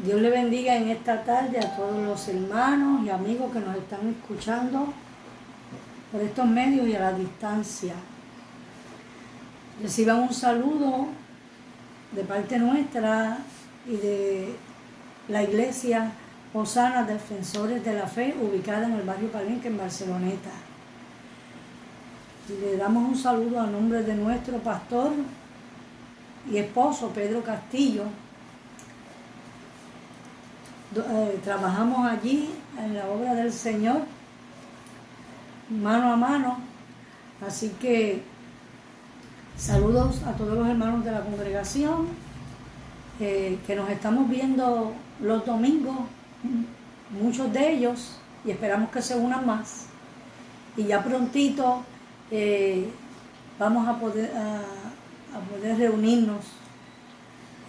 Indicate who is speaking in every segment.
Speaker 1: Dios le bendiga en esta tarde a todos los hermanos y amigos que nos están escuchando por estos medios y a la distancia. Reciban un saludo de parte nuestra y de la iglesia Osana Defensores de la Fe, ubicada en el barrio Palenque, en Barceloneta. Le damos un saludo a nombre de nuestro pastor y esposo, Pedro Castillo. Trabajamos allí en la obra del Señor, mano a mano. Así que saludos a todos los hermanos de la congregación, que nos estamos viendo los domingos, muchos de ellos, y esperamos que se unan más. Y ya prontito vamos a poder reunirnos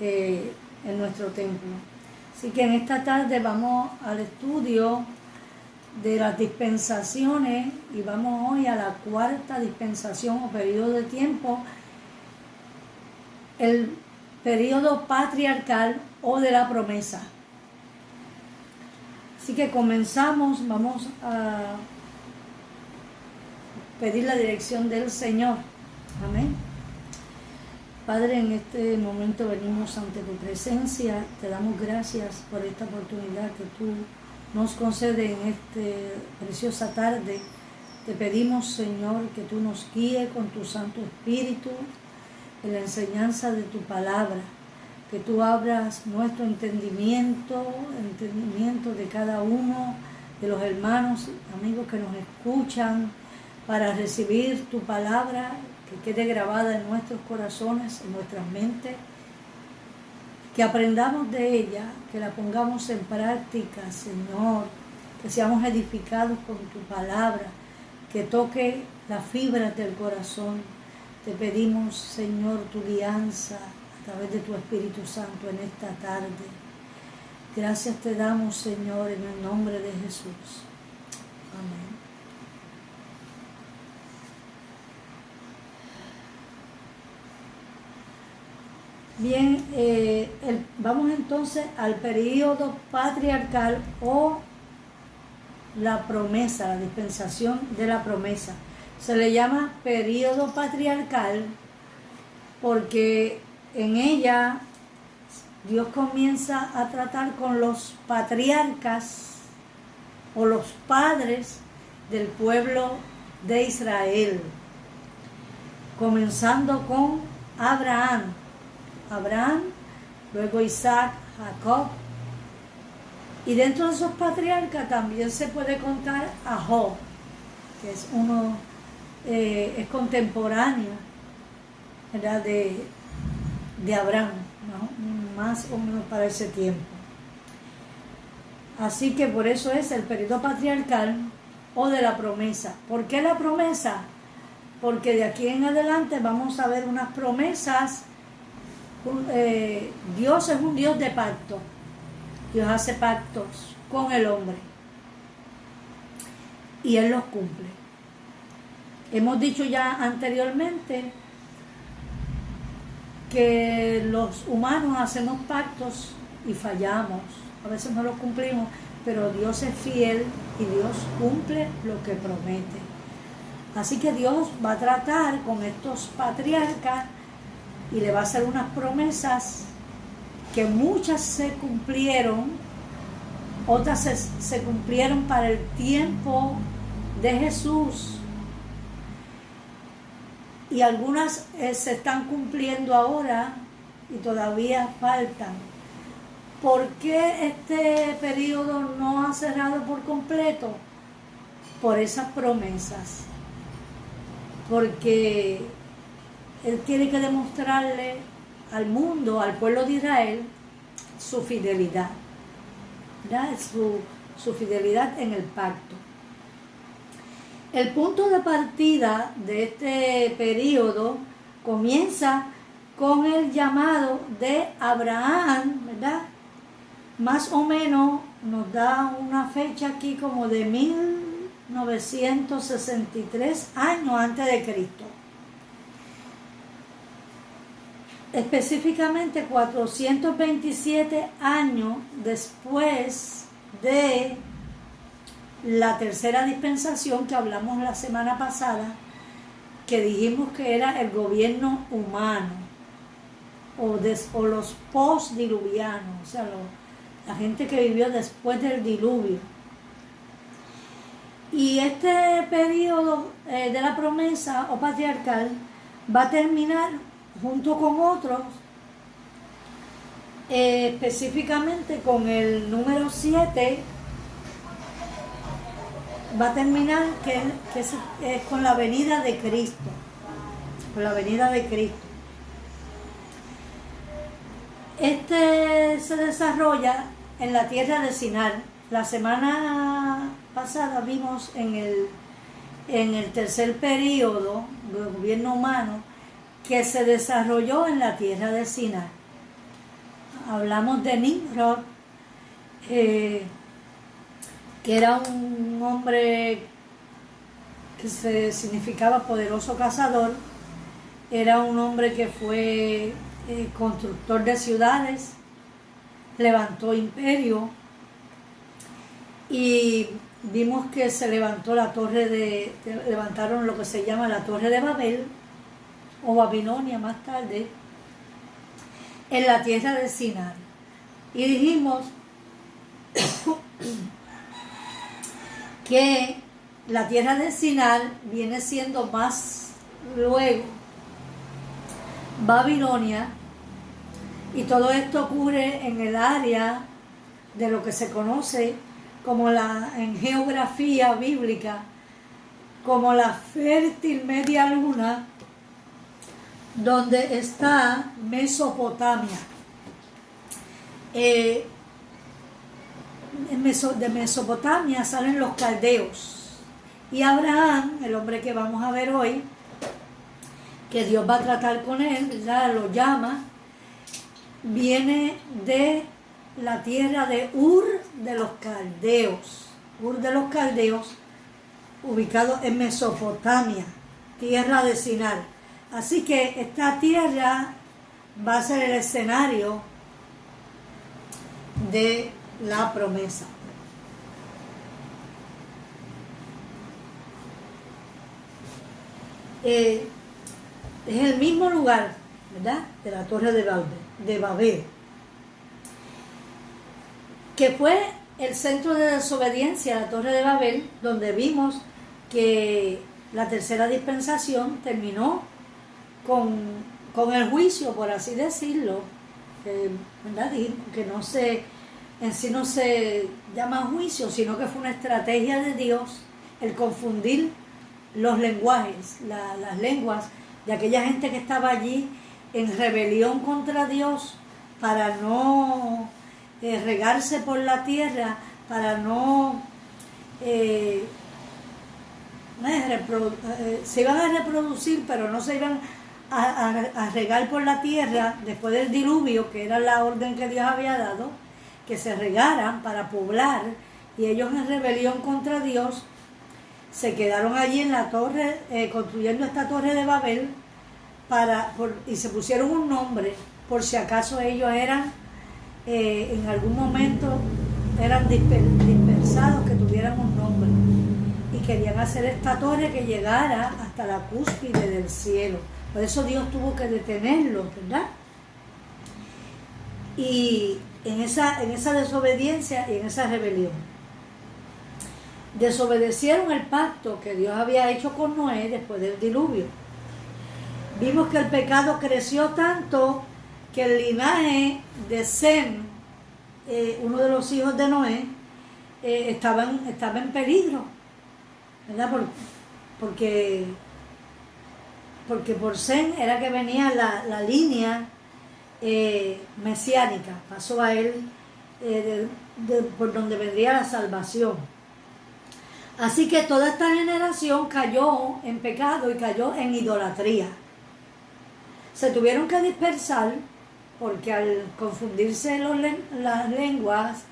Speaker 1: en nuestro templo. Así que en esta tarde vamos al estudio de las dispensaciones y vamos hoy a la cuarta dispensación o periodo de tiempo, el periodo patriarcal o de la promesa. Así que comenzamos, vamos a pedir la dirección del Señor. Amén. Padre, en este momento venimos ante tu presencia, te damos gracias por esta oportunidad que tú nos concedes en esta preciosa tarde. Te pedimos, Señor, que tú nos guíes con tu Santo Espíritu en la enseñanza de tu palabra, que tú abras nuestro entendimiento de cada uno de los hermanos, amigos que nos escuchan, para recibir tu palabra, que quede grabada en nuestros corazones, en nuestras mentes, que aprendamos de ella, que la pongamos en práctica, Señor, que seamos edificados con tu palabra, que toque las fibras del corazón. Te pedimos, Señor, tu guianza a través de tu Espíritu Santo en esta tarde. Gracias te damos, Señor, en el nombre de Jesús. Amén. Bien, vamos entonces al período patriarcal o la promesa, la dispensación de la promesa. Se le llama período patriarcal porque en ella Dios comienza a tratar con los patriarcas o los padres del pueblo de Israel, comenzando con Abraham, luego Isaac, Jacob, y dentro de esos patriarcas también se puede contar a Job, que es es contemporáneo, ¿verdad?, de Abraham, ¿no?, más o menos para ese tiempo. Así que por eso es el periodo patriarcal o de la promesa. ¿Por qué la promesa? Porque de aquí en adelante vamos a ver unas promesas. Dios es un Dios de pacto. Dios hace pactos con el hombre y Él los cumple. Hemos dicho ya anteriormente que los humanos hacemos pactos y fallamos, a veces no los cumplimos, pero Dios es fiel y Dios cumple lo que promete. Así que Dios va a tratar con estos patriarcas y le va a hacer unas promesas que muchas se cumplieron, otras se cumplieron para el tiempo de Jesús y algunas se están cumpliendo ahora y todavía faltan. ¿Por qué este periodo no ha cerrado por completo? Por esas promesas, porque Él tiene que demostrarle al mundo, al pueblo de Israel, su fidelidad, ¿verdad?, su fidelidad en el pacto. El punto de partida de este periodo comienza con el llamado de Abraham, ¿verdad? Más o menos nos da una fecha aquí como de 1963 años antes de Cristo. específicamente 427 años después de la tercera dispensación que hablamos la semana pasada, que dijimos que era el gobierno humano o los postdiluvianos, o sea, la gente que vivió después del diluvio. Y este periodo de la promesa o patriarcal va a terminar junto con otros, específicamente con el número 7, va a terminar que es con la venida de Cristo, con la venida de Cristo. Este se desarrolla en la tierra de Sinar. La semana pasada vimos en el tercer periodo del gobierno humano que se desarrolló en la tierra de Sinar. Hablamos de Nimrod, que era un hombre que se significaba poderoso cazador, era un hombre que fue constructor de ciudades, levantó imperio, y vimos que se levantó levantaron lo que se llama la Torre de Babel o Babilonia más tarde en la tierra de Sinar. Y dijimos que la tierra de Sinar viene siendo más luego Babilonia, y todo esto ocurre en el área de lo que se conoce como en geografía bíblica como la fértil media luna, donde está Mesopotamia. De Mesopotamia salen los caldeos, y Abraham, el hombre que vamos a ver hoy, que Dios va a tratar con él, ¿verdad? Lo llama, viene de la tierra de Ur de los Caldeos. Ur de los Caldeos, ubicado en Mesopotamia, tierra de Sinar. Así que esta tierra va a ser el escenario de la promesa. Es el mismo lugar, ¿verdad?, de la Torre de Babel, que fue el centro de desobediencia, la Torre de Babel, donde vimos que la tercera dispensación terminó con el juicio, por así decirlo, ¿verdad?, que en sí no se llama juicio, sino que fue una estrategia de Dios el confundir los lenguajes, las lenguas de aquella gente que estaba allí en rebelión contra Dios, para no regarse por la tierra, para no se iban a reproducir, pero no se iban a regar por la tierra después del diluvio, que era la orden que Dios había dado, que se regaran para poblar, y ellos en rebelión contra Dios se quedaron allí en la torre, construyendo esta Torre de Babel, y se pusieron un nombre, por si acaso ellos eran, en algún momento, eran dispersados, que tuvieran un nombre. Y querían hacer esta torre que llegara hasta la cúspide del cielo. Por eso Dios tuvo que detenerlos, ¿verdad? Y en esa desobediencia y en esa rebelión, desobedecieron el pacto que Dios había hecho con Noé después del diluvio. Vimos que el pecado creció tanto que el linaje de Sem, uno de los hijos de Noé, estaba en peligro, ¿verdad? Porque por Sem era que venía la línea mesiánica, pasó a él por donde vendría la salvación. Así que toda esta generación cayó en pecado y cayó en idolatría. Se tuvieron que dispersar porque al confundirse las lenguas,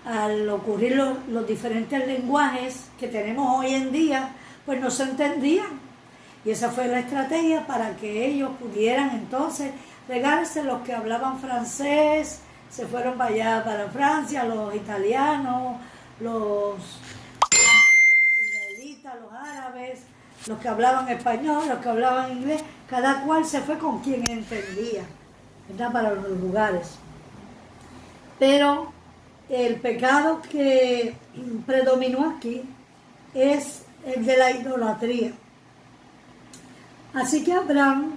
Speaker 1: al ocurrir los diferentes lenguajes que tenemos hoy en día, pues no se entendían. Y esa fue la estrategia para que ellos pudieran entonces regarse. Los que hablaban francés se fueron para allá, para Francia, los italianos, los israelitas, los árabes, los que hablaban español, los que hablaban inglés, cada cual se fue con quien entendía, ¿verdad? Para los lugares. Pero el pecado que predominó aquí es el de la idolatría. Así que Abraham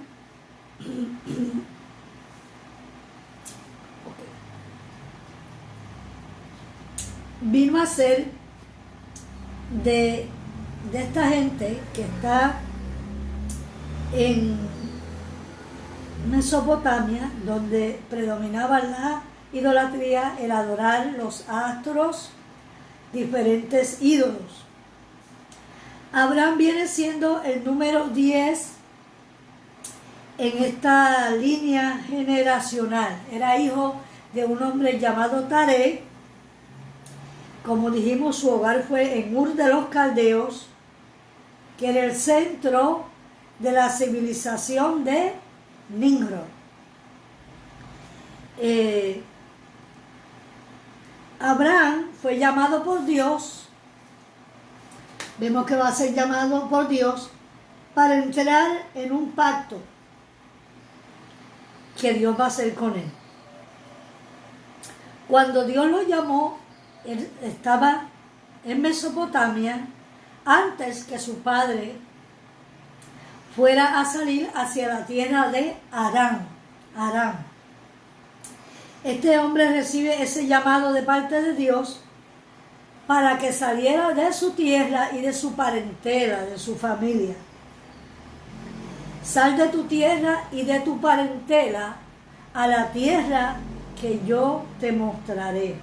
Speaker 1: vino a ser de esta gente que está en Mesopotamia, donde predominaba la idolatría, el adorar los astros, diferentes ídolos. Abraham viene siendo el número 10 en esta línea generacional. Era hijo de un hombre llamado Taré. Como dijimos, su hogar fue en Ur de los Caldeos, que era el centro de la civilización de Nimrod. Abraham fue llamado por Dios. Vemos que va a ser llamado por Dios para entrar en un pacto que Dios va a hacer con él. Cuando Dios lo llamó, él estaba en Mesopotamia antes que su padre fuera a salir hacia la tierra de Harán. Este hombre recibe ese llamado de parte de Dios para que saliera de su tierra y de su parentela, de su familia. Sal de tu tierra y de tu parentela a la tierra que yo te mostraré.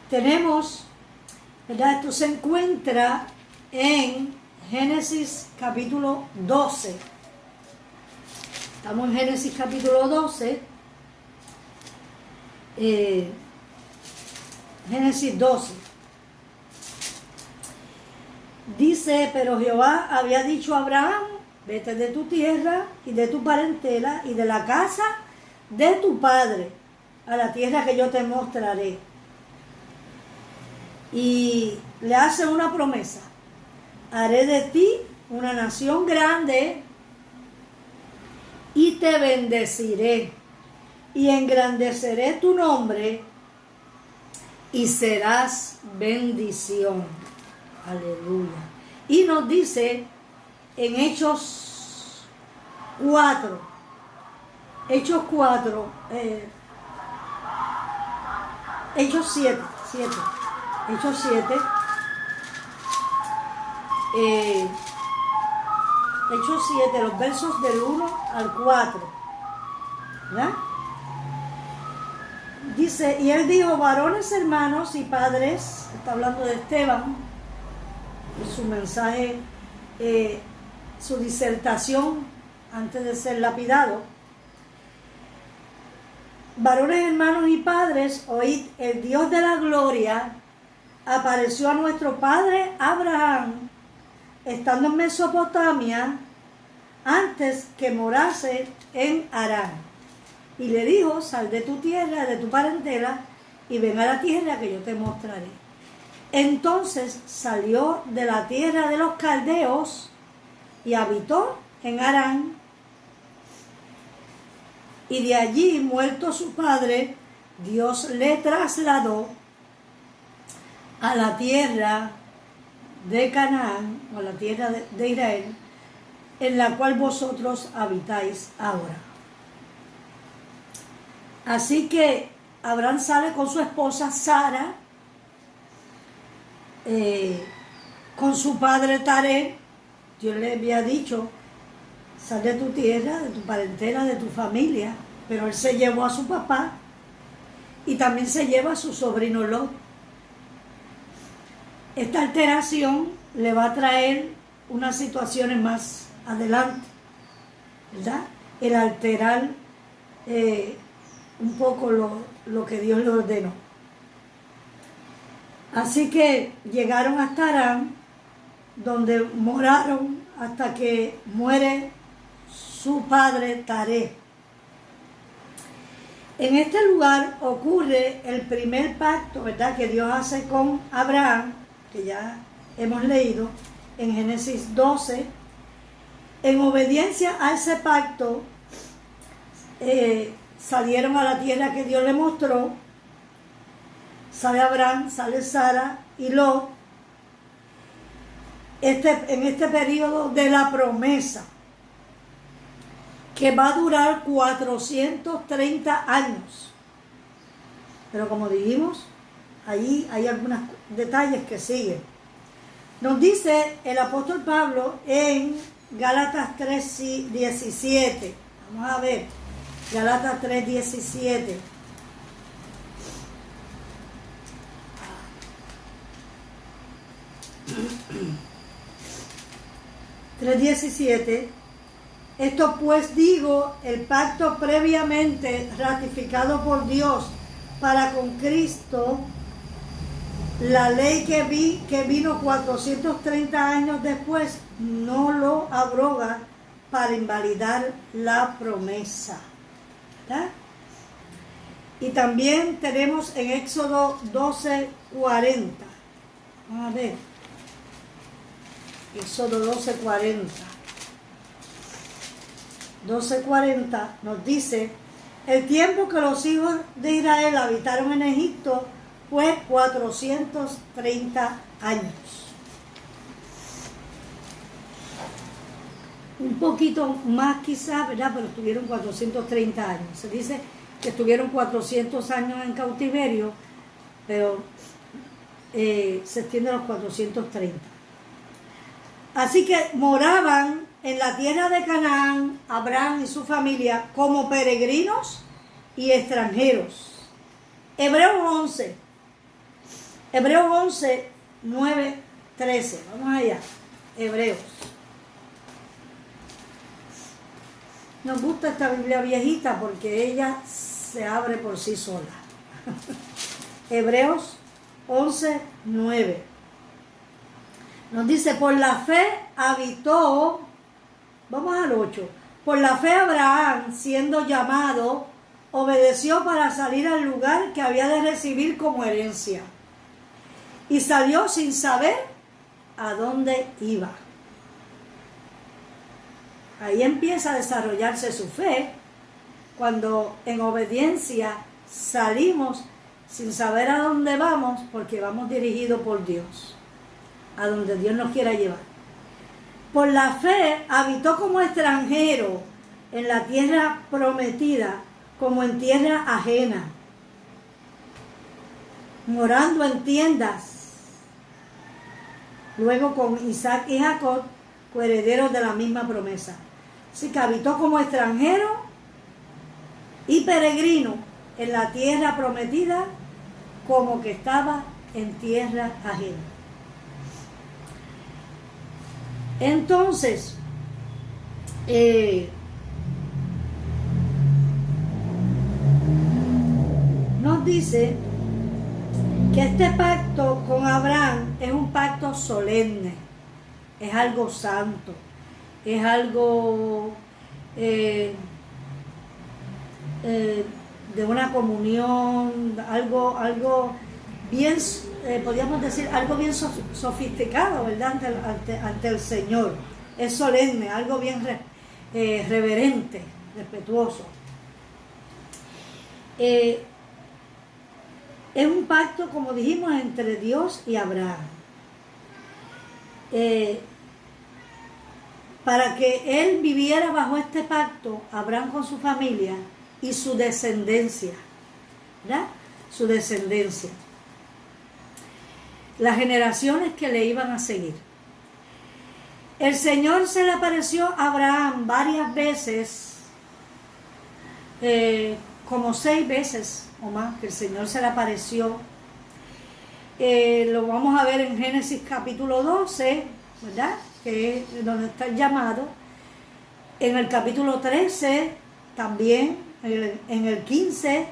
Speaker 1: Tenemos, ¿verdad? Esto se encuentra en Génesis capítulo 12. Estamos en Génesis capítulo 12. Génesis 12. Dice, pero Jehová había dicho a Abraham, vete de tu tierra y de tu parentela y de la casa de tu padre a la tierra que yo te mostraré. Y le hace una promesa: haré de ti una nación grande y te bendeciré y engrandeceré tu nombre y serás bendición. Aleluya. Y nos dice en Hechos 4, Hechos 7, los versos del 1 al 4, ¿verdad? Dice, y él dijo, varones, hermanos y padres, está hablando de Esteban, su mensaje, su disertación antes de ser lapidado. Varones, hermanos y padres, oíd, el Dios de la gloria apareció a nuestro padre Abraham, estando en Mesopotamia, antes que morase en Harán. Y le dijo, sal de tu tierra, de tu parentela, y ven a la tierra que yo te mostraré. Entonces salió de la tierra de los caldeos y habitó en Harán. Y de allí, muerto su padre, Dios le trasladó a la tierra de Canaán, o a la tierra de Israel, en la cual vosotros habitáis ahora. Así que Abraham sale con su esposa Sara, con su padre Taré. Dios le había dicho, sal de tu tierra, de tu parentela, de tu familia, pero él se llevó a su papá y también se lleva a su sobrino Lot. Esta alteración le va a traer unas situaciones más adelante, ¿verdad? El alterar un poco lo que Dios le ordenó. Así que llegaron hasta Harán, donde moraron hasta que muere su padre Taré. En este lugar ocurre el primer pacto, ¿verdad?, que Dios hace con Abraham, que ya hemos leído en Génesis 12. En obediencia a ese pacto, salieron a la tierra que Dios le mostró. Sale Abraham, sale Sara y Lot. En este periodo de la promesa, que va a durar 430 años. Pero como dijimos, ahí hay algunos detalles que siguen. Nos dice el apóstol Pablo en Gálatas 3:17. Vamos a ver, Gálatas 3:17. 3:17. Esto pues digo, el pacto previamente ratificado por Dios para con Cristo, la ley que vino 430 años después, no lo abroga para invalidar la promesa. ¿Verdad? Y también tenemos en Éxodo 12:40. Vamos a ver. Éxodo 12:40. 12:40 nos dice: el tiempo que los hijos de Israel habitaron en Egipto fue 430 años. Un poquito más quizás, ¿verdad? Pero estuvieron 430 años. Se dice que estuvieron 400 años en cautiverio, pero se extiende a los 430. Así que moraban en la tierra de Canaán, Abraham y su familia, como peregrinos y extranjeros. Hebreos 11, 9, 13. Vamos allá. Hebreos. Nos gusta esta Biblia viejita porque ella se abre por sí sola. Hebreos 11, 9. Nos dice: por la fe habitó, vamos al 8, por la fe Abraham, siendo llamado, obedeció para salir al lugar que había de recibir como herencia. Y salió sin saber a dónde iba. Ahí empieza a desarrollarse su fe, cuando en obediencia salimos sin saber a dónde vamos, porque vamos dirigidos por Dios, a donde Dios nos quiera llevar. Por la fe habitó como extranjero en la tierra prometida, como en tierra ajena, morando en tiendas, luego con Isaac y Jacob, coherederos de la misma promesa. Así que habitó como extranjero y peregrino en la tierra prometida, como que estaba en tierra ajena. Entonces, nos dice que este pacto con Abraham es un pacto solemne, es algo santo, es algo de una comunión, algo bien, podríamos decir, algo bien sofisticado, ¿verdad? Ante el Señor. Es solemne, algo bien reverente, respetuoso. Es un pacto, como dijimos, entre Dios y Abraham. Para que él viviera bajo este pacto, Abraham con su familia y su descendencia, ¿verdad? Su descendencia. Las generaciones que le iban a seguir. El Señor se le apareció a Abraham varias veces, como 6 veces o más que el Señor se le apareció. Lo vamos a ver en Génesis capítulo 12, ¿verdad? Que es donde está el llamado. En el capítulo 13 también, en el 15,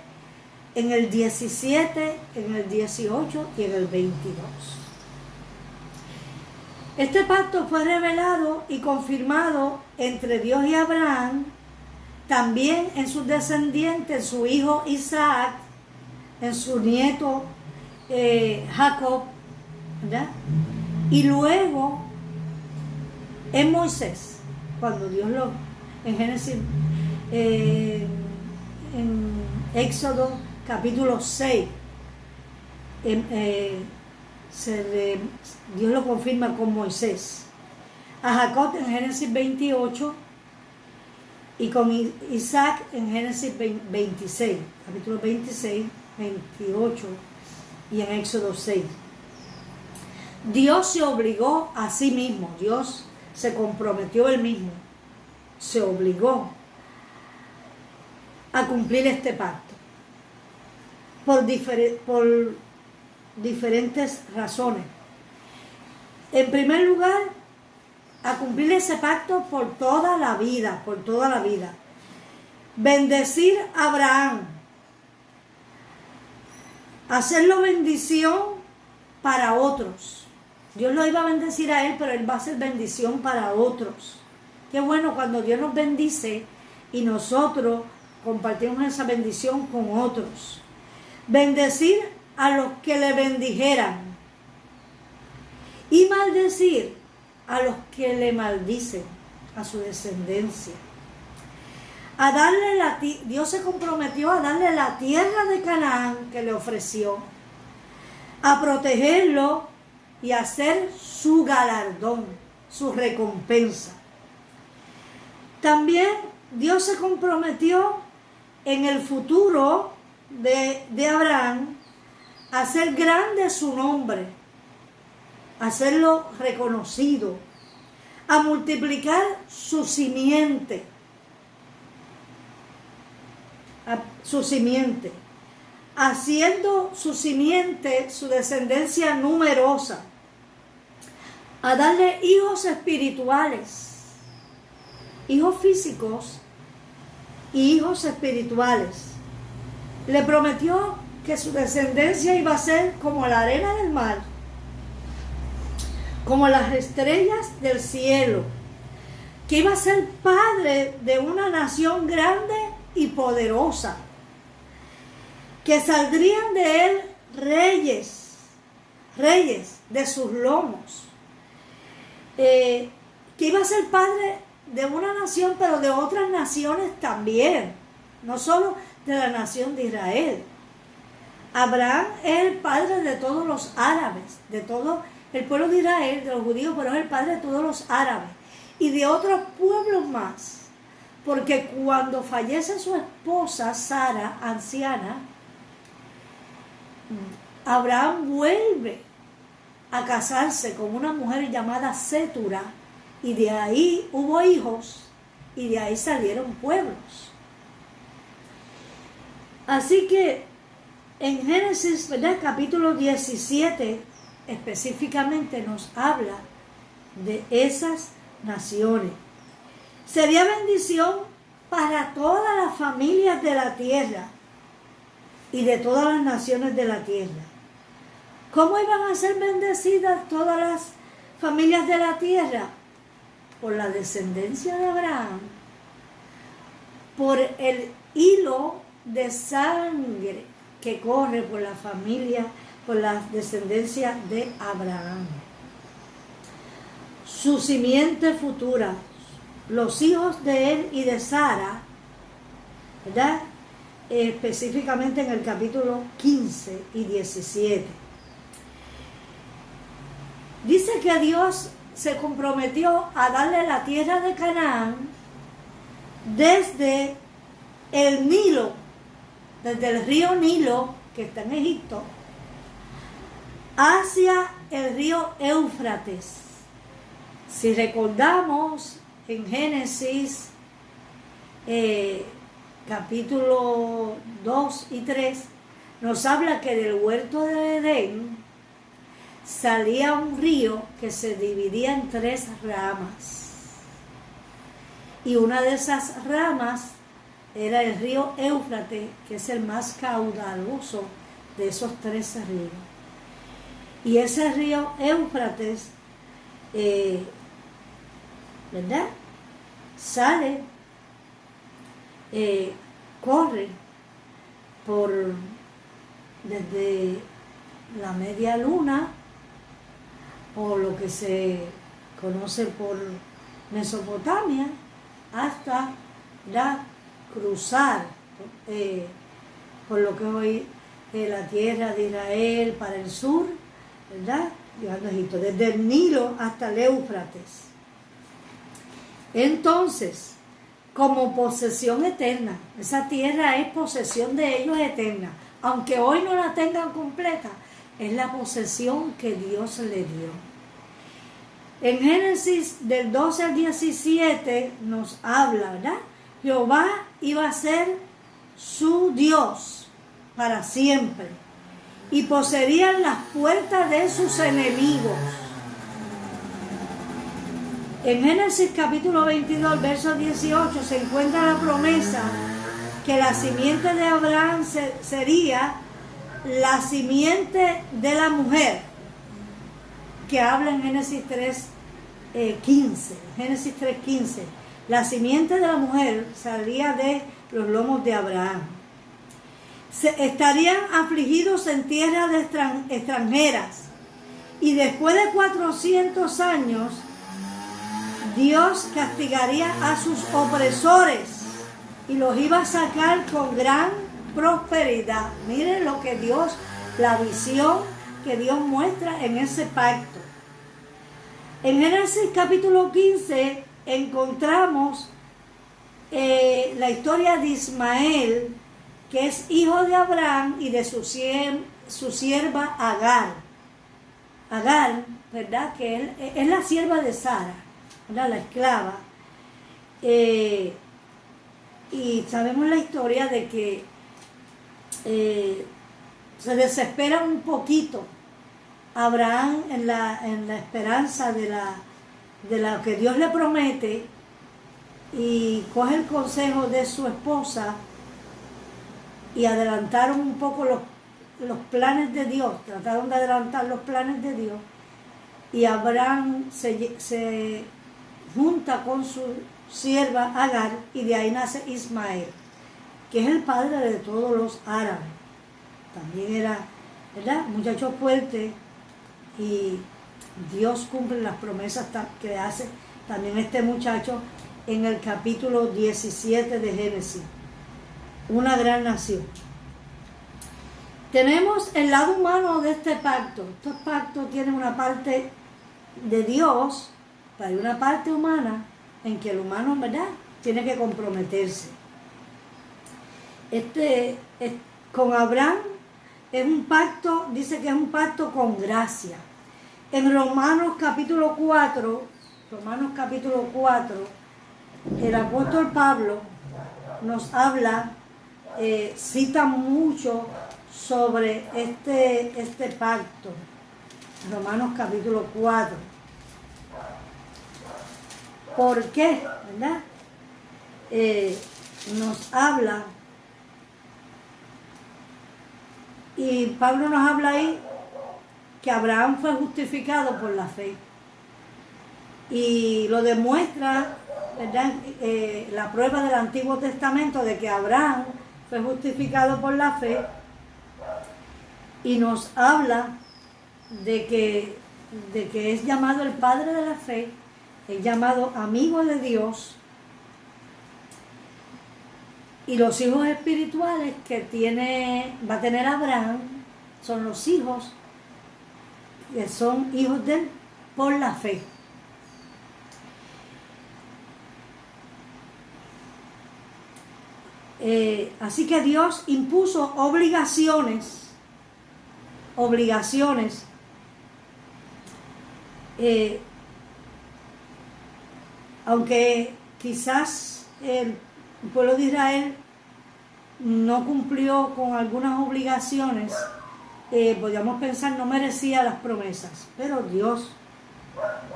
Speaker 1: en el 17, en el 18 y en el 22. Este pacto fue revelado y confirmado entre Dios y Abraham, también en sus descendientes, en su hijo Isaac, en su nieto Jacob, ¿verdad? Y luego en Moisés, cuando Dios en Génesis, en Éxodo capítulo 6, Dios lo confirma con Moisés. A Jacob en Génesis 28 y con Isaac en Génesis 26, capítulo 26, 28 y en Éxodo 6. Dios se obligó a sí mismo, Dios se comprometió él mismo, se obligó a cumplir este pacto por diferentes razones. En primer lugar, a cumplir ese pacto por toda la vida, Bendecir a Abraham, hacerlo bendición para otros. Dios lo iba a bendecir a él, pero él va a ser bendición para otros. Qué bueno cuando Dios nos bendice y nosotros compartimos esa bendición con otros. Bendecir a los que le bendijeran y maldecir a los que le maldicen, a su descendencia. Dios se comprometió a darle la tierra de Canaán que le ofreció, a protegerlo y a hacer su galardón, su recompensa. También Dios se comprometió en el futuro de Abraham a hacer grande su nombre, a hacerlo reconocido, a multiplicar su simiente, haciendo su simiente, su descendencia numerosa, a darle hijos espirituales, hijos físicos y hijos espirituales. Le prometió que su descendencia iba a ser como la arena del mar, como las estrellas del cielo, que iba a ser padre de una nación grande y poderosa, que saldrían de él reyes de sus lomos, que iba a ser padre de una nación, pero de otras naciones también, no solo de la nación de Israel. Abraham es el padre de todos los árabes, de todo el pueblo de Israel, de los judíos, pero es el padre de todos los árabes y de otros pueblos más, porque cuando fallece su esposa Sara, anciana, Abraham vuelve a casarse con una mujer llamada Sétura, y de ahí hubo hijos y de ahí salieron pueblos. Así que en Génesis, ¿verdad?, capítulo 17 específicamente nos habla de esas naciones. Sería bendición para todas las familias de la tierra y de todas las naciones de la tierra. ¿Cómo iban a ser bendecidas todas las familias de la tierra? Por la descendencia de Abraham, por el hilo de sangre que corre por la familia, por la descendencia de Abraham. Su simiente futura, los hijos de él y de Sara, ¿verdad?, específicamente en el capítulo 15 y 17. Dice que Dios se comprometió a darle la tierra de Canaán desde el Nilo, desde el río Nilo, que está en Egipto, hacia el río Éufrates. Si recordamos en Génesis capítulo 2 y 3, nos habla que del huerto de Edén salía un río que se dividía en 3 ramas. Y una de esas ramas era el río Éufrates, que es el más caudaloso de esos 3 ríos. Y ese río Éufrates ¿verdad? Sale, corre desde la media luna, o lo que se conoce por Mesopotamia, hasta cruzar por lo que hoy la tierra de Israel para el sur, ¿verdad? Llegando a Egipto, desde el Nilo hasta el Éufrates. Entonces, como posesión eterna, esa tierra es posesión de ellos eterna, aunque hoy no la tengan completa, es la posesión que Dios le dio. En Génesis del 12 al 17 nos habla, ¿verdad? Jehová iba a ser su Dios para siempre y poseerían las puertas de sus enemigos. En Génesis capítulo 22, verso 18, se encuentra la promesa que la simiente de Abraham sería la simiente de la mujer, que habla en Génesis 3:15. Génesis 3:15. La simiente de la mujer saldría de los lomos de Abraham. Estarían afligidos en tierras extranjeras, y después de 400 años Dios castigaría a sus opresores y los iba a sacar con gran prosperidad. Miren lo que Dios, la visión que Dios muestra en ese pacto. En Génesis capítulo 15 encontramos la historia de Ismael, que es hijo de Abraham y de su sierva Agar. Agar, ¿verdad? Que él es la sierva de Sara, ¿verdad? La esclava. Y sabemos la historia de que se desespera un poquito Abraham en la esperanza de lo que Dios le promete, y coge el consejo de su esposa y adelantaron un poco los planes de Dios, trataron de adelantar los planes de Dios, y Abraham se junta con su sierva Agar, y de ahí nace Ismael, que es el padre de todos los árabes. También era, ¿verdad?, muchacho fuerte, y Dios cumple las promesas que hace también este muchacho en el capítulo 17 de Génesis. Una gran nación. Tenemos el lado humano de este pacto. Estos pactos tienen una parte de Dios, pero hay una parte humana en que el humano, ¿verdad?, tiene que comprometerse. Con Abraham es un pacto, dice que es un pacto con gracia. En Romanos capítulo 4, el apóstol Pablo nos habla, cita mucho sobre este pacto. Romanos capítulo 4. ¿Por qué? ¿Verdad? Nos habla, y Pablo nos habla ahí que Abraham fue justificado por la fe, y lo demuestra, ¿verdad?, la prueba del Antiguo Testamento de que Abraham fue justificado por la fe, y nos habla de que es llamado el padre de la fe, es llamado amigo de Dios, y los hijos espirituales que va a tener Abraham son los hijos que son hijos de él por la fe. Así que Dios impuso obligaciones, aunque quizás el pueblo de Israel no cumplió con algunas obligaciones, podríamos pensar no merecía las promesas, pero Dios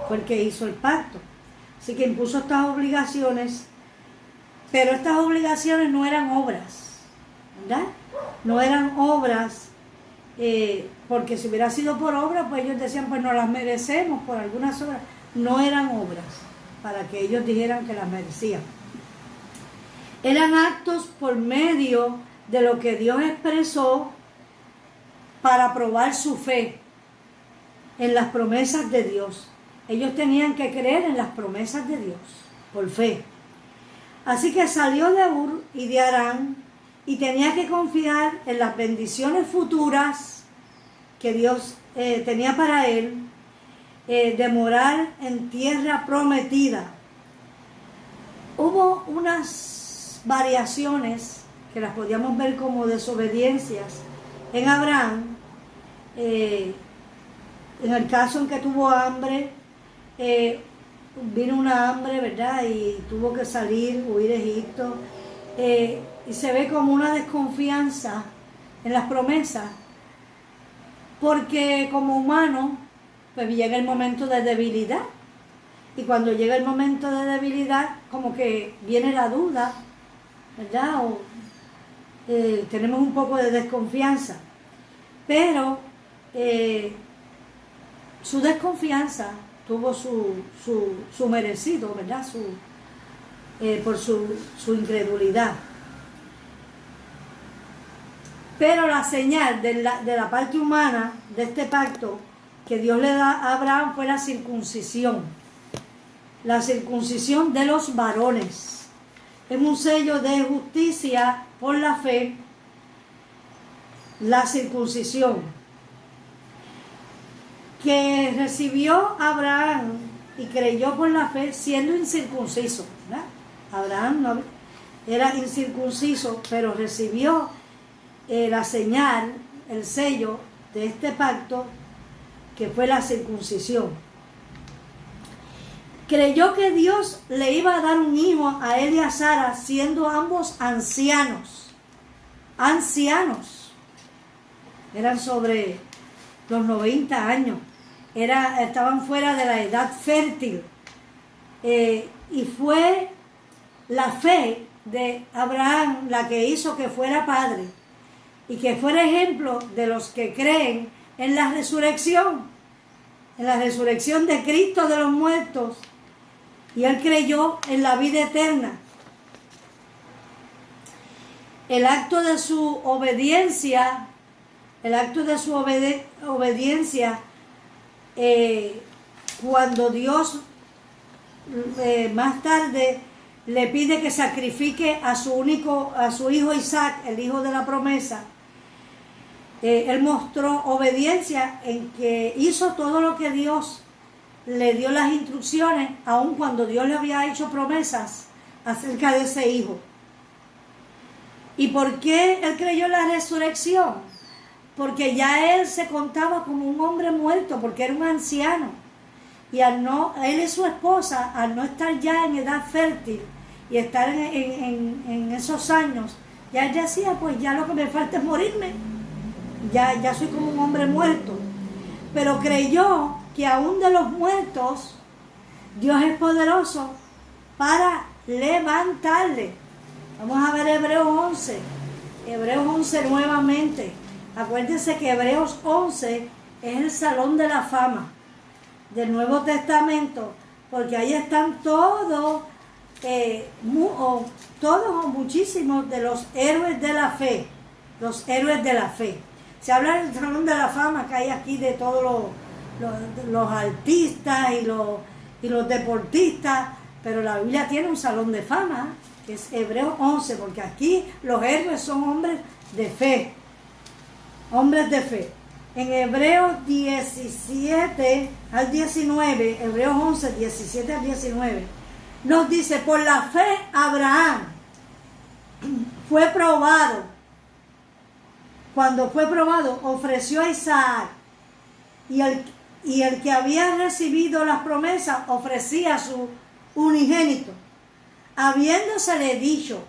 Speaker 1: fue el que hizo el pacto, así que impuso estas obligaciones. Pero estas obligaciones no eran obras, ¿verdad? No eran obras, porque si hubiera sido por obra, pues ellos decían, pues no las merecemos por algunas obras. no eran obras para que ellos dijeran que las merecían. Eran actos por medio de lo que Dios expresó para probar su fe en las promesas de Dios. Ellos tenían que creer en las promesas de Dios por fe. Así que salió de Ur y de Harán y tenía que confiar en las bendiciones futuras que Dios tenía para él, de morar en tierra prometida. Hubo unas variaciones que las podíamos ver como desobediencias en Abraham. En el caso en que tuvo hambre, vino una hambre, ¿verdad? Y tuvo que salir, huir a Egipto. Y se ve como una desconfianza en las promesas, porque como humano, pues llega el momento de debilidad. Y cuando llega el momento de debilidad, como que viene la duda, ¿verdad? O tenemos un poco de desconfianza. Pero su desconfianza tuvo su merecido, ¿verdad? Por su incredulidad. Pero la señal de la parte humana de este pacto que Dios le da a Abraham fue la circuncisión. La circuncisión de los varones. Es un sello de justicia por la fe. La circuncisión que recibió Abraham y creyó por la fe siendo incircunciso, ¿verdad? Abraham no era incircunciso, pero recibió la señal, el sello de este pacto, que fue la circuncisión. Creyó que Dios le iba a dar un hijo a él y a Sara, siendo ambos ancianos. Ancianos. Eran sobre los 90 años. Estaban fuera de la edad fértil. Y fue la fe de Abraham la que hizo que fuera padre y que fuera ejemplo de los que creen en la resurrección de Cristo de los muertos, y él creyó en la vida eterna. El acto de su obediencia, cuando Dios más tarde le pide que sacrifique a su hijo Isaac, el hijo de la promesa, él mostró obediencia en que hizo todo lo que Dios le dio las instrucciones, aun cuando Dios le había hecho promesas acerca de ese hijo. ¿Y por qué él creyó en la resurrección? Porque ya él se contaba como un hombre muerto, porque era un anciano. Y él y su esposa, al no estar ya en edad fértil y estar en esos años, ya él decía, pues ya lo que me falta es morirme. Ya soy como un hombre muerto. Pero creyó que aún de los muertos, Dios es poderoso para levantarle. Vamos a ver Hebreos 11. Hebreos 11 nuevamente. Acuérdense que Hebreos 11 es el salón de la fama del Nuevo Testamento, porque ahí están todos o muchísimos de los héroes de la fe. Los héroes de la fe. Se habla del salón de la fama que hay aquí de todos los artistas y los deportistas, pero la Biblia tiene un salón de fama, que es Hebreos 11, porque aquí los héroes son hombres de fe. Hombres de fe. En Hebreos 17 al 19, Hebreos 11, 17 al 19, nos dice, por la fe Abraham fue probado. Cuando fue probado, ofreció a Isaac, y el que había recibido las promesas ofrecía a su unigénito, habiéndosele dicho,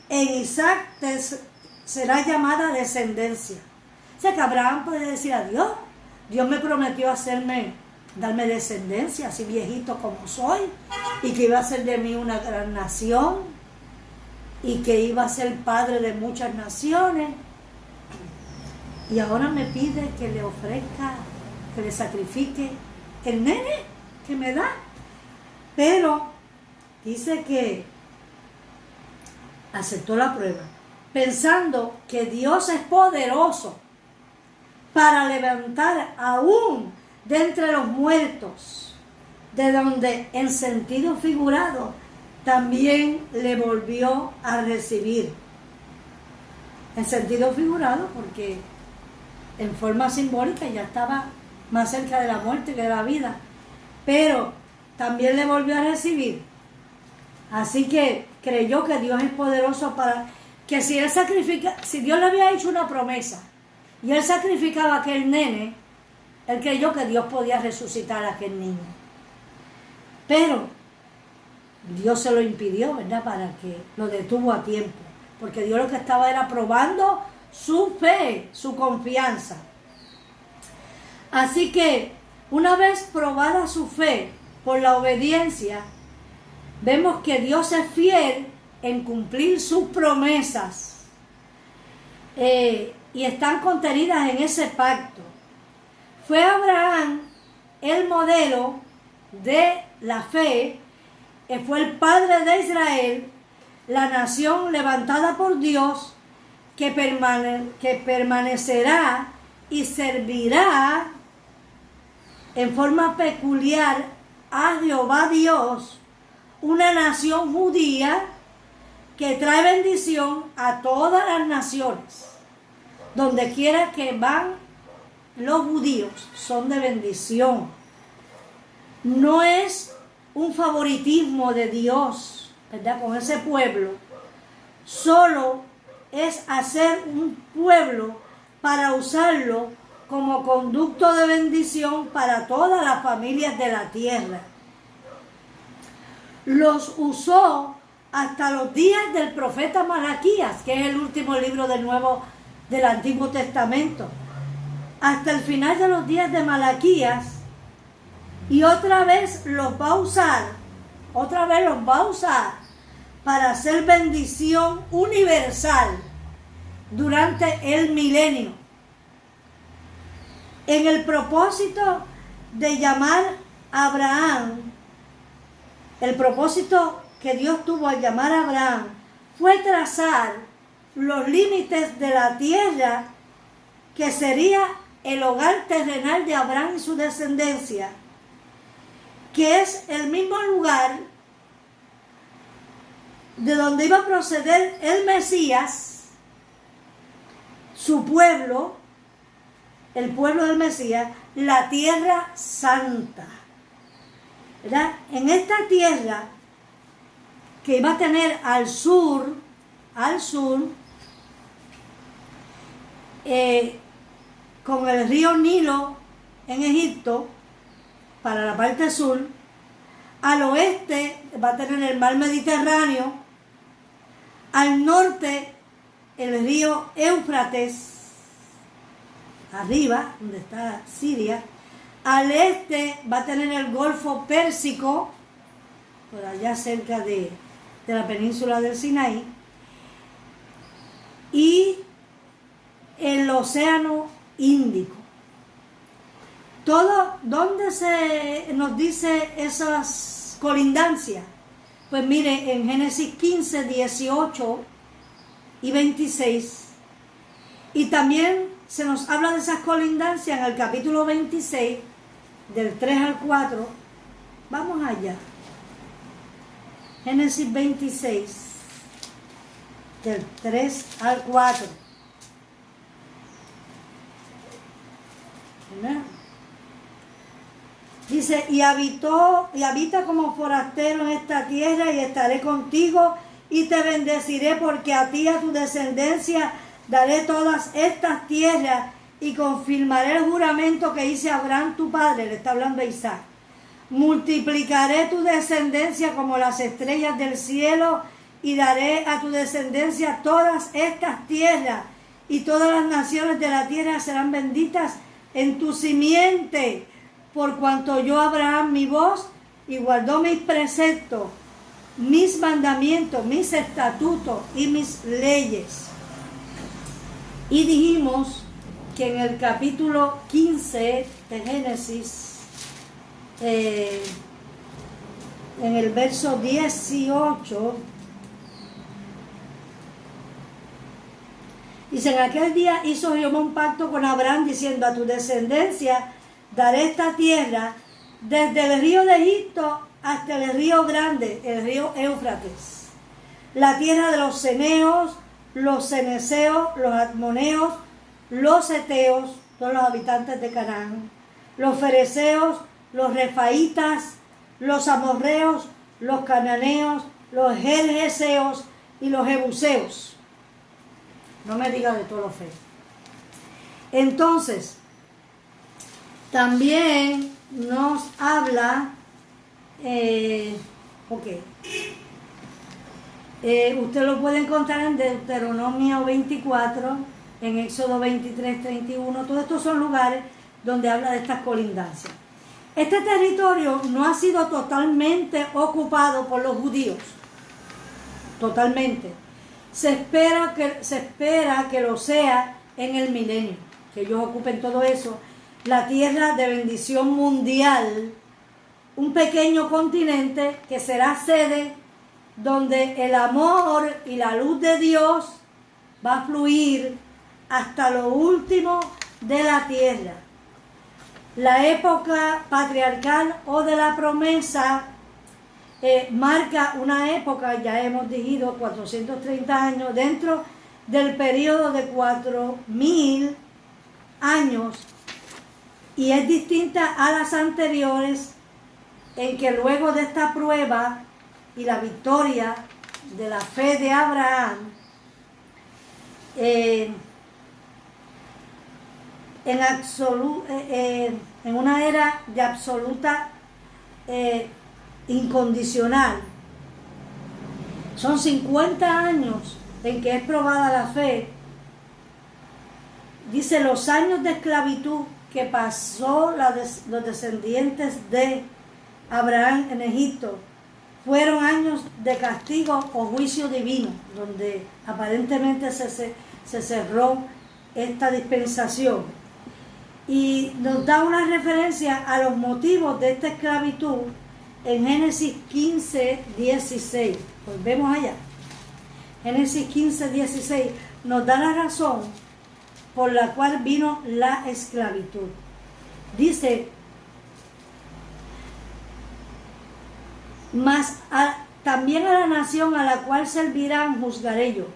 Speaker 1: en Isaac será llamada descendencia. O sea que Abraham puede decir a Dios me prometió darme descendencia, así viejito como soy, y que iba a ser de mí una gran nación, y que iba a ser padre de muchas naciones. Y ahora me pide que le ofrezca, que le sacrifique el nene que me da. Pero dice que aceptó la prueba, pensando que Dios es poderoso para levantar aún de entre los muertos, de donde en sentido figurado también le volvió a recibir. En sentido figurado porque en forma simbólica ya estaba más cerca de la muerte que de la vida, pero también le volvió a recibir. Así que creyó que Dios es poderoso para que si Dios le había hecho una promesa y él sacrificaba a aquel nene, él creyó que Dios podía resucitar a aquel niño. Pero Dios se lo impidió, ¿verdad? Para que lo detuvo a tiempo. Porque Dios lo que estaba era probando su fe, su confianza. Así que una vez probada su fe por la obediencia, vemos que Dios es fiel en cumplir sus promesas. Y están contenidas en ese pacto. Fue Abraham el modelo de la fe, fue el padre de Israel, la nación levantada por Dios, que permanecerá y servirá en forma peculiar a Jehová Dios, una nación judía que trae bendición a todas las naciones. Donde quiera que van los judíos, son de bendición. No es un favoritismo de Dios, ¿verdad?, con ese pueblo. Solo es hacer un pueblo para usarlo como conducto de bendición para todas las familias de la tierra. Los usó hasta los días del profeta Malaquías, que es el último libro del Antiguo Testamento. Hasta el final de los días de Malaquías, y otra vez los va a usar para hacer bendición universal durante el milenio. En el propósito de llamar a Abraham, el propósito que Dios tuvo al llamar a Abraham fue trazar los límites de la tierra que sería el hogar terrenal de Abraham y su descendencia, que es el mismo lugar de donde iba a proceder el Mesías, su pueblo, el pueblo del Mesías, la tierra santa, ¿verdad? En esta tierra que iba a tener al sur, con el río Nilo en Egipto, para la parte sur, al oeste va a tener el mar Mediterráneo, al norte el río Éufrates, arriba, donde está Siria, al este va a tener el Golfo Pérsico, por allá cerca de la península del Sinaí, y el Océano Índico. Todo, ¿dónde se nos dice esas colindancias? Pues mire, en Génesis 15, 18 y 26, y también se nos habla de esas colindancias en el capítulo 26, del 3 al 4. Vamos allá. Génesis 26, del 3 al 4. ¿Verdad? Dice, y habita como forastero en esta tierra, y estaré contigo y te bendeciré, porque a ti y a tu descendencia daré todas estas tierras, y confirmaré el juramento que hice a Abraham tu padre. Le está hablando a Isaac. Multiplicaré tu descendencia como las estrellas del cielo, y daré a tu descendencia todas estas tierras, y todas las naciones de la tierra serán benditas en tu simiente, por cuanto oyó Abraham mi voz y guardó mis preceptos, mis mandamientos, mis estatutos y mis leyes. Y dijimos que en el capítulo 15 de Génesis, en el verso 18, dice: en aquel día hizo Jehová un pacto con Abraham, diciendo: a tu descendencia daré esta tierra, desde el río de Egipto hasta el río grande, el río Éufrates, la tierra de los ceneos, los ceneseos, los admoneos, los heteos, todos los habitantes de Canaán, los fereceos, los refaitas, los amorreos, los cananeos, los gergeseos y los jebuseos. No me diga de todos los feos. Entonces, también nos habla, usted lo puede encontrar en Deuteronomio 24, en Éxodo 23, 31. Todos estos son lugares donde habla de estas colindancias. Este territorio no ha sido totalmente ocupado por los judíos. Totalmente. Se espera que lo sea en el milenio, que ellos ocupen todo eso. La tierra de bendición mundial, un pequeño continente que será sede donde el amor y la luz de Dios va a fluir hasta lo último de la tierra. La época patriarcal o de la promesa marca una época, ya hemos dicho, 430 años, dentro del periodo de 4000 años, y es distinta a las anteriores, en que luego de esta prueba y la victoria de la fe de Abraham, en una era de absoluta incondicional. Son 50 años en que es probada la fe. Dice: los años de esclavitud que pasó los descendientes de Abraham en Egipto fueron años de castigo o juicio divino, donde aparentemente se cerró esta dispensación. Y nos da una referencia a los motivos de esta esclavitud en Génesis 15, 16. Volvemos allá. Génesis 15, 16 nos da la razón por la cual vino la esclavitud. Dice: mas también a la nación a la cual servirán juzgaré yo.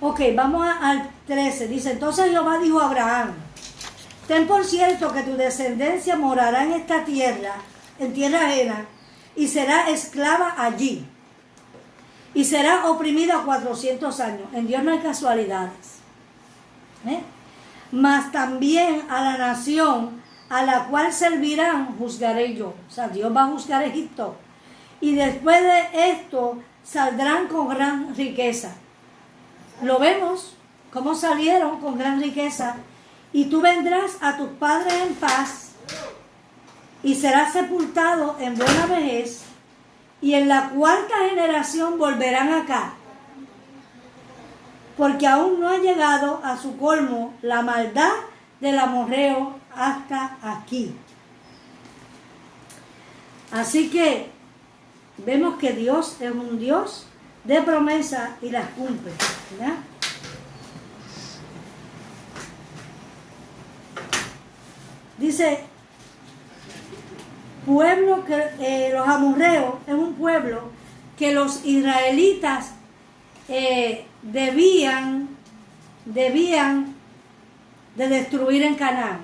Speaker 1: Ok, vamos al 13. Dice: entonces Jehová dijo a Abraham: ten por cierto que tu descendencia morará en esta tierra, en tierra ajena, y será esclava allí, y será oprimida 400 años. En Dios no hay casualidades. Mas también a la nación a la cual servirán juzgaré yo. O sea, Dios va a juzgar a Egipto. Y después de esto saldrán con gran riqueza. Lo vemos, cómo salieron con gran riqueza. Y tú vendrás a tus padres en paz, y serás sepultado en buena vejez, y en la cuarta generación volverán acá, porque aún no ha llegado a su colmo la maldad del amorreo hasta aquí. Así que vemos que Dios es un Dios de promesa y las cumple, ¿verdad? Dice: pueblo que los amorreos es un pueblo que los israelitas debían de destruir en Canaán.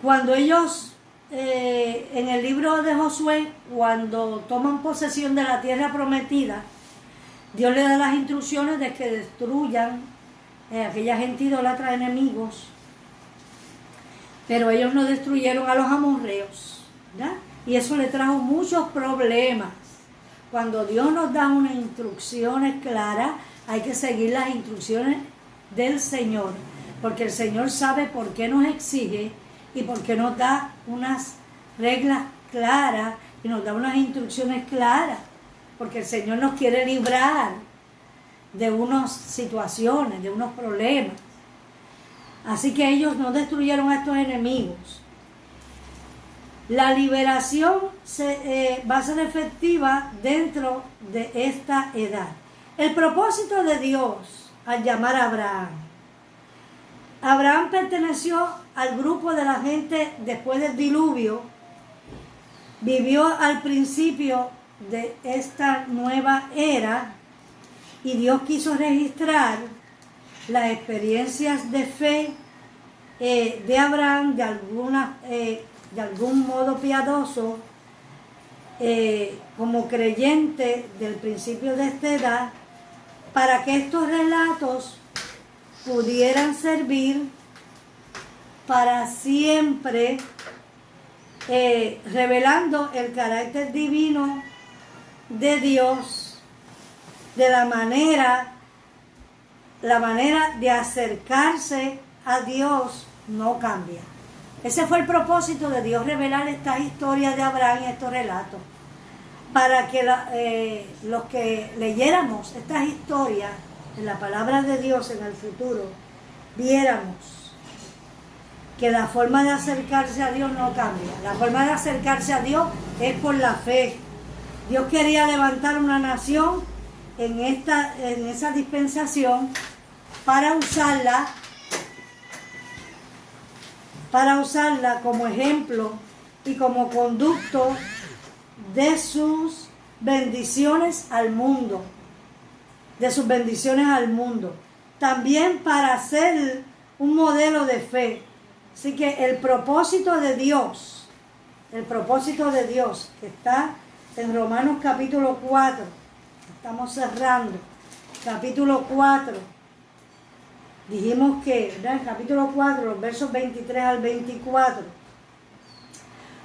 Speaker 1: Cuando ellos, en el libro de Josué, cuando toman posesión de la tierra prometida, Dios le da las instrucciones de que destruyan aquella gente idólatra, enemigos. Pero ellos no destruyeron a los amorreos, ¿verdad? Y eso le trajo muchos problemas. Cuando Dios nos da unas instrucciones claras, hay que seguir las instrucciones del Señor, porque el Señor sabe por qué nos exige y por qué nos da unas reglas claras y nos da unas instrucciones claras, porque el Señor nos quiere librar de unas situaciones, de unos problemas. Así que ellos no destruyeron a estos enemigos. La liberación va a ser efectiva dentro de esta edad. El propósito de Dios al llamar a Abraham. Abraham perteneció al grupo de la gente después del diluvio. Vivió al principio de esta nueva era y Dios quiso registrar las experiencias de fe de Abraham de algún modo piadoso, como creyente del principio de esta edad, para que estos relatos pudieran servir para siempre, revelando el carácter divino de Dios, de la manera de acercarse a Dios no cambia. Ese fue el propósito de Dios, revelar estas historias de Abraham y estos relatos, para que los que leyéramos estas historias en la palabra de Dios en el futuro, viéramos que la forma de acercarse a Dios no cambia. La forma de acercarse a Dios es por la fe. Dios quería levantar una nación en esa dispensación para usarla como ejemplo y como conducto de sus bendiciones al mundo. También para ser un modelo de fe. Así que el propósito de Dios que está en Romanos capítulo 4, estamos cerrando, capítulo 4, dijimos que, ¿verdad? En capítulo 4, los versos 23 al 24,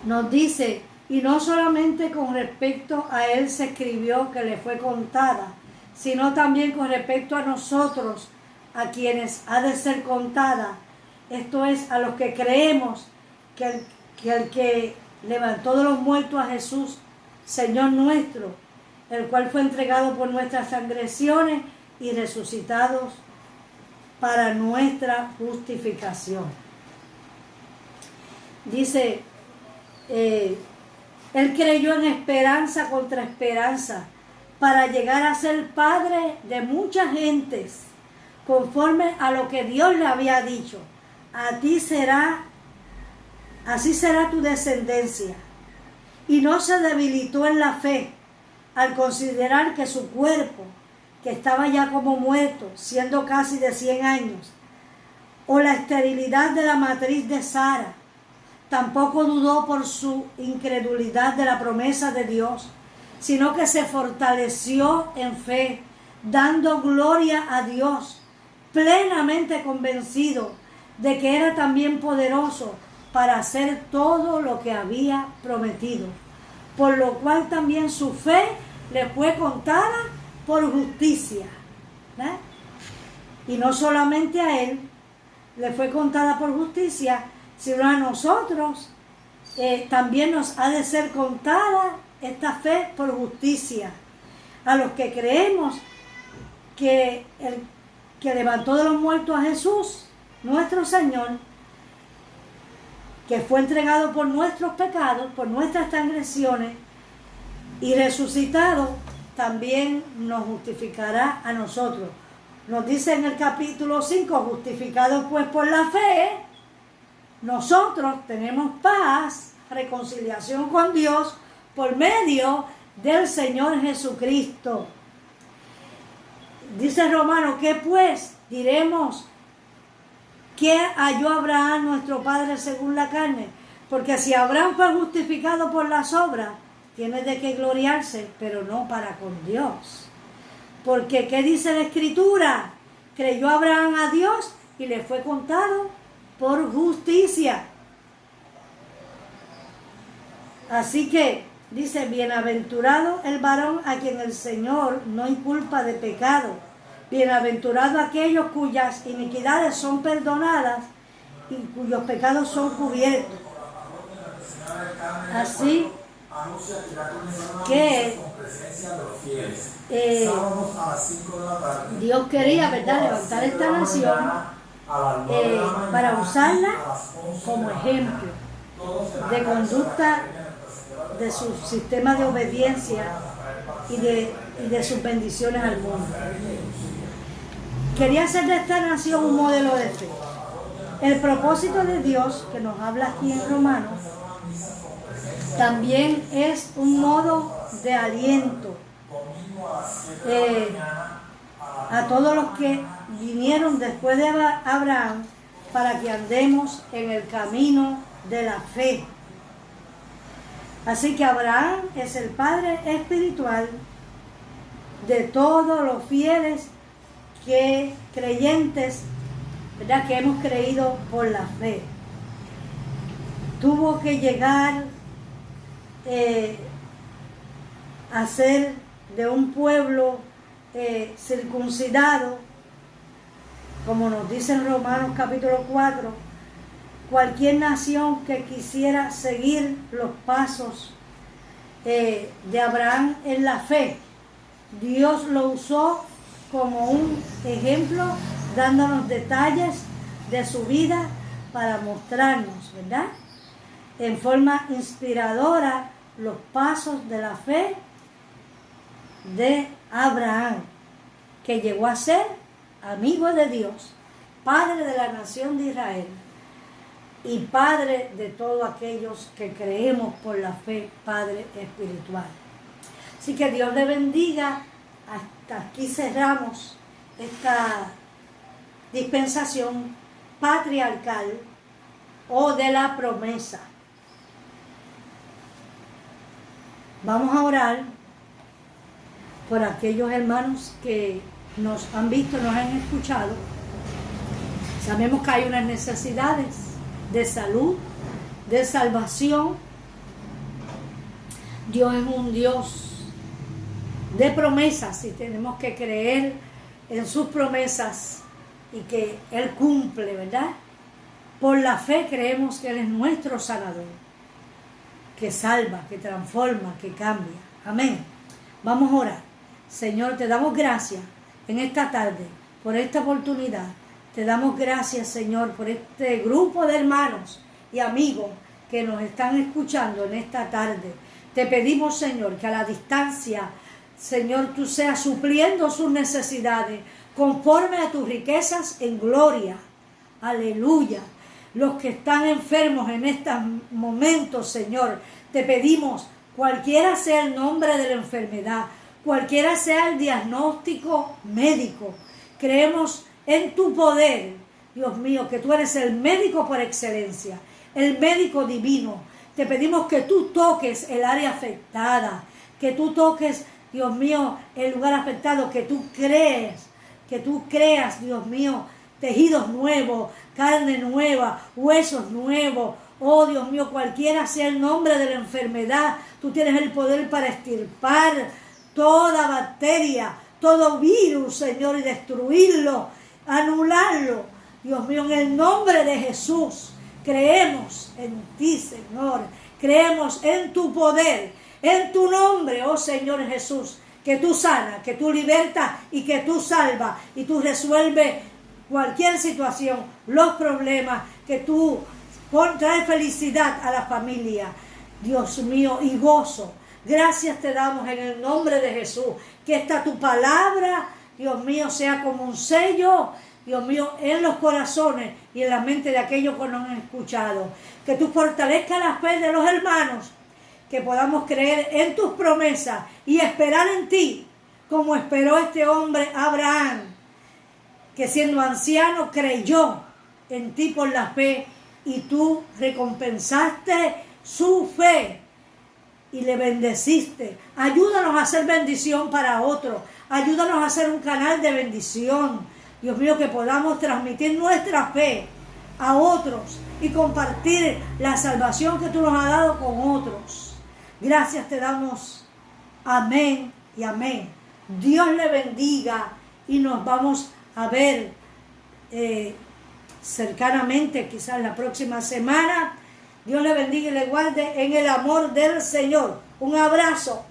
Speaker 1: nos dice, y no solamente con respecto a él se escribió que le fue contada, sino también con respecto a nosotros, a quienes ha de ser contada, esto es, a los que creemos que el que levantó de los muertos a Jesús, Señor nuestro, el cual fue entregado por nuestras transgresiones y resucitados para nuestra justificación. Dice, él creyó en esperanza contra esperanza, para llegar a ser padre de muchas gentes, conforme a lo que Dios le había dicho. Así será tu descendencia. Y no se debilitó en la fe, al considerar que su cuerpo, que estaba ya como muerto, siendo casi de 100 años, o la esterilidad de la matriz de Sara, tampoco dudó por su incredulidad de la promesa de Dios, sino que se fortaleció en fe, dando gloria a Dios, plenamente convencido de que era también poderoso para hacer todo lo que había prometido, por lo cual también su fe le fue contada por justicia, ¿verdad? Y no solamente a él le fue contada por justicia, sino a nosotros también nos ha de ser contada esta fe por justicia, a los que creemos que el que levantó de los muertos a Jesús, nuestro Señor, que fue entregado por nuestros pecados, por nuestras transgresiones, y resucitado, también nos justificará a nosotros. Nos dice en el capítulo 5, justificados pues por la fe, nosotros tenemos paz, reconciliación con Dios, por medio del Señor Jesucristo. Dice Romano, ¿qué pues diremos? ¿Qué halló Abraham nuestro padre según la carne? Porque si Abraham fue justificado por las obras, tiene de qué gloriarse, pero no para con Dios. Porque ¿qué dice la Escritura? Creyó Abraham a Dios y le fue contado por justicia. Así que dice, bienaventurado el varón a quien el Señor no inculpa de pecado. Bienaventurado aquellos cuyas iniquidades son perdonadas y cuyos pecados son cubiertos. Así que Dios quería, ¿verdad?, levantar esta nación para usarla como ejemplo de conducta de su sistema de obediencia y de sus bendiciones al mundo. Quería hacer de esta nación un modelo de fe. El propósito de Dios, que nos habla aquí en Romanos, también es un modo de aliento a todos los que vinieron después de Abraham para que andemos en el camino de la fe. Así que Abraham es el padre espiritual de todos los fieles creyentes, ¿verdad?, que hemos creído por la fe. Tuvo que llegar a ser de un pueblo circuncidado, como nos dice en Romanos capítulo 4, cualquier nación que quisiera seguir los pasos de Abraham en la fe, Dios lo usó como un ejemplo, dándonos detalles de su vida para mostrarnos, ¿verdad?, en forma inspiradora los pasos de la fe de Abraham, que llegó a ser amigo de Dios, padre de la nación de Israel y padre de todos aquellos que creemos por la fe, padre espiritual. Así que Dios le bendiga. Hasta aquí cerramos esta dispensación patriarcal o de la promesa. Vamos a orar por aquellos hermanos que nos han visto, nos han escuchado. Sabemos que hay unas necesidades de salud, de salvación. Dios es un Dios de promesas y tenemos que creer en sus promesas y que Él cumple, ¿verdad? Por la fe creemos que Él es nuestro sanador, que salva, que transforma, que cambia. Amén. Vamos a orar. Señor, te damos gracias en esta tarde por esta oportunidad. Te damos gracias, Señor, por este grupo de hermanos y amigos que nos están escuchando en esta tarde. Te pedimos, Señor, que a la distancia, Señor, tú seas supliendo sus necesidades conforme a tus riquezas en gloria. Aleluya. Los que están enfermos en estos momentos, Señor, te pedimos, cualquiera sea el nombre de la enfermedad, cualquiera sea el diagnóstico médico, creemos en tu poder, Dios mío, que tú eres el médico por excelencia, el médico divino. Te pedimos que tú toques el área afectada, que tú toques, Dios mío, el lugar afectado, que tú creas, Dios mío, tejidos nuevos, carne nueva, huesos nuevos. Oh, Dios mío, cualquiera sea el nombre de la enfermedad, tú tienes el poder para extirpar toda bacteria, todo virus, Señor, y destruirlo, anularlo. Dios mío, en el nombre de Jesús, creemos en ti, Señor. Creemos en tu poder, en tu nombre, oh Señor Jesús, que tú sanas, que tú libertas y que tú salvas y tú resuelves cualquier situación, los problemas, que tú traes felicidad a la familia, Dios mío, y gozo. Gracias te damos en el nombre de Jesús, que esta tu palabra, Dios mío, sea como un sello, Dios mío, en los corazones y en la mente de aquellos que nos han escuchado. Que tú fortalezcas la fe de los hermanos, que podamos creer en tus promesas y esperar en ti, como esperó este hombre Abraham, que siendo anciano creyó en ti por la fe y tú recompensaste su fe y le bendeciste. Ayúdanos a hacer bendición para otros. Ayúdanos a ser un canal de bendición. Dios mío, que podamos transmitir nuestra fe a otros y compartir la salvación que tú nos has dado con otros. Gracias te damos. Amén y amén. Dios le bendiga y nos vamos a ver cercanamente, quizás la próxima semana. Dios le bendiga y le guarde en el amor del Señor. Un abrazo.